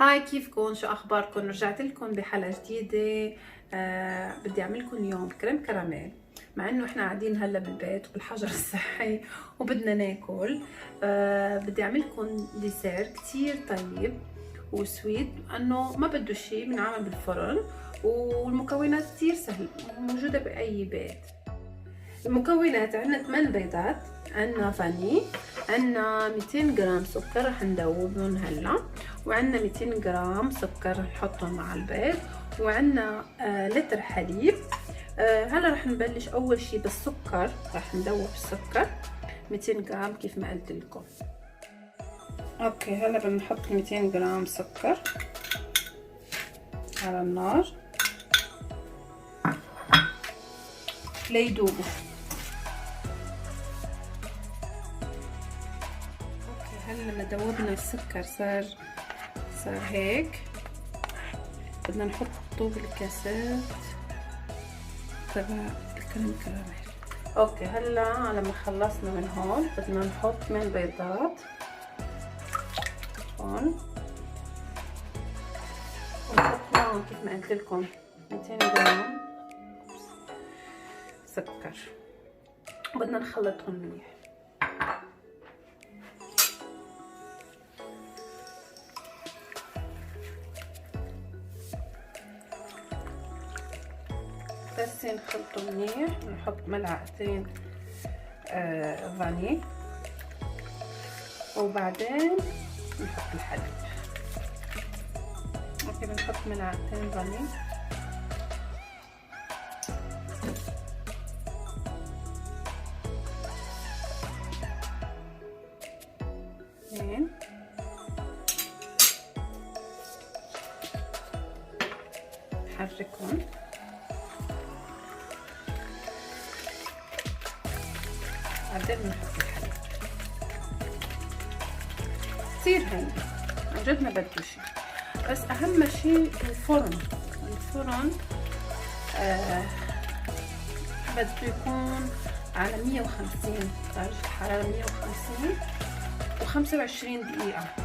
هاي، كيفكن؟ شو اخباركم؟ رجعت لكم بحلقه جديده. بدي اعمل لكم اليوم كريم كراميل. مع انه احنا قاعدين هلا بالبيت وبالحجر الصحي وبدنا ناكل. بدي اعمل لكم ديسير كتير طيب وسويت، لانه ما بده شيء، بنعمل بالفرن والمكونات كتير سهل، موجوده باي بيت. المكونات: عندنا 8 بيضات، عندنا فاني، عندنا 200 جرام سكر رح ندوبهم هلا، وعندنا 200 جرام سكر رح نحطهم مع البيض، وعندنا لتر حليب. هلا رح نبلش اول شي بالسكر، رح ندوب السكر 200 جرام كيف ما قلت لكم. اوكي، هلا بدنا نحط 200 جرام سكر على النار ليدوبوا. هلا لما دوبنا السكر صار هيك، بدنا نحطه بالكاسات تبع الكريم كراميل. اوكي، هلا لما خلصنا من هون بدنا نحط 8 بيضات هون، ونحط معهم كيف ما قلت لكم 200 جرام سكر، بدنا نخلطهم منيح. بس نخلطه منيح، نحط ملعقتين فاني، وبعدين نحط الحليب. اوكي، بنحط ملعقتين فاني، اثنين، نحركهم، بعدين بنحط الحليب. كثير هين عن جد ما بده شي، بس اهم شي الفرن. بده يكون على 150 درجة الحرارة، 150 و25 دقيقة.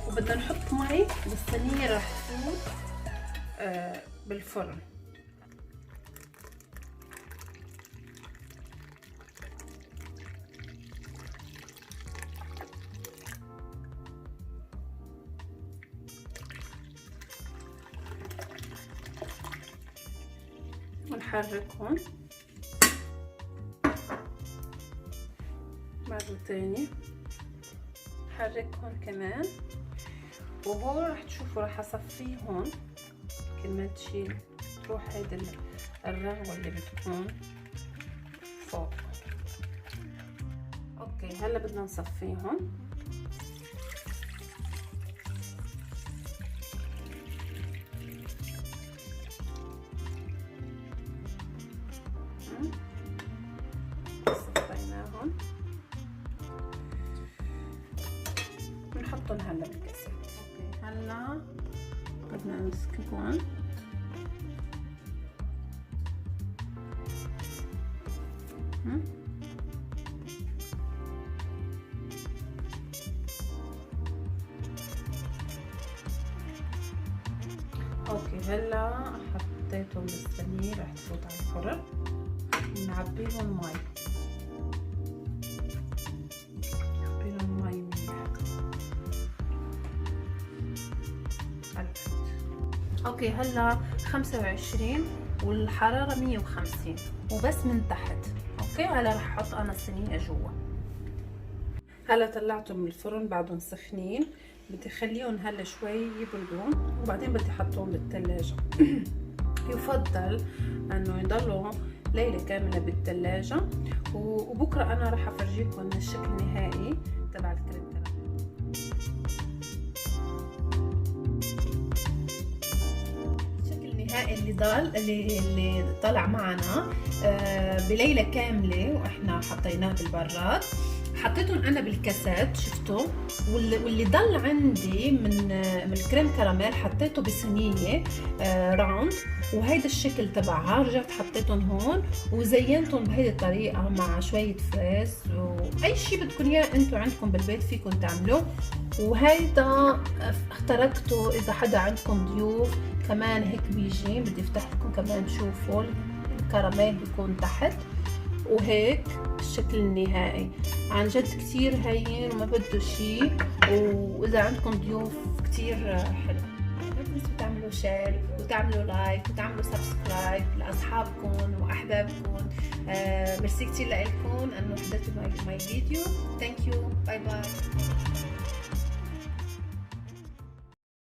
وبدنا نحط مي بالصينية رح تفوت بالفرن. ونحركهم مرة تانية، نحركهم كمان، وهو رح تشوفوا رح اصفيه هون كل تشيل تروح هيدا الرغوة اللي بتكون فوق. اوكي، هلا بدنا نصفيهم. صفيناهم، بنحطهم هلا بالكاسات. اوكي، هلا بدنا نسكبهم. اوكي، هلا حطيتهم بالصينية رح تفوت على الفرن. نعبيهم مي، منيح. اوكي، هلا 25 والحرارة 150 وبس من تحت. اوكي، هلا رح احط انا الصينية جوا. هلا طلعتهم من الفرن بعدهم سخنين، بدي اخليهم هلا شوي يبردون وبعدين بدي احطهم بالثلاجة. يفضل انه يضلوا ليلة كاملة بالثلاجة، وبكرة انا رح افرجيكم الشكل النهائي تبع الكريم كراميل. الشكل النهائي اللي طلع معنا بليلة كاملة واحنا حطيناه بالبراد. حطيتهم انا بالكاسات شفتوا، واللي ضل عندي من الكريم كراميل حطيته بصينيه راوند، وهيدا الشكل تبعها رجعت حطيتهم هون وزينتهم بهيدي الطريقه مع شويه فريز واي شيء بدكم اياه انتم عندكم بالبيت فيكم تعملوه. وهيدا اخترقته اذا حدا عندكم ضيوف كمان هيك بيجي، بدي افتح لكم كمان تشوفوا الكراميل بيكون تحت وهيك الشكل النهائي. عن جد كتير هين وما بده شيء، واذا عندكم ضيوف كتير حلو. ما تنسوا تعملوا شير وتعملوا لايك وتعملوا سبسكرايب لاصحابكم واحبابكم. ميرسي كتير لكم انه حضرتوا ماي فيديو. ثانك يو. باي باي.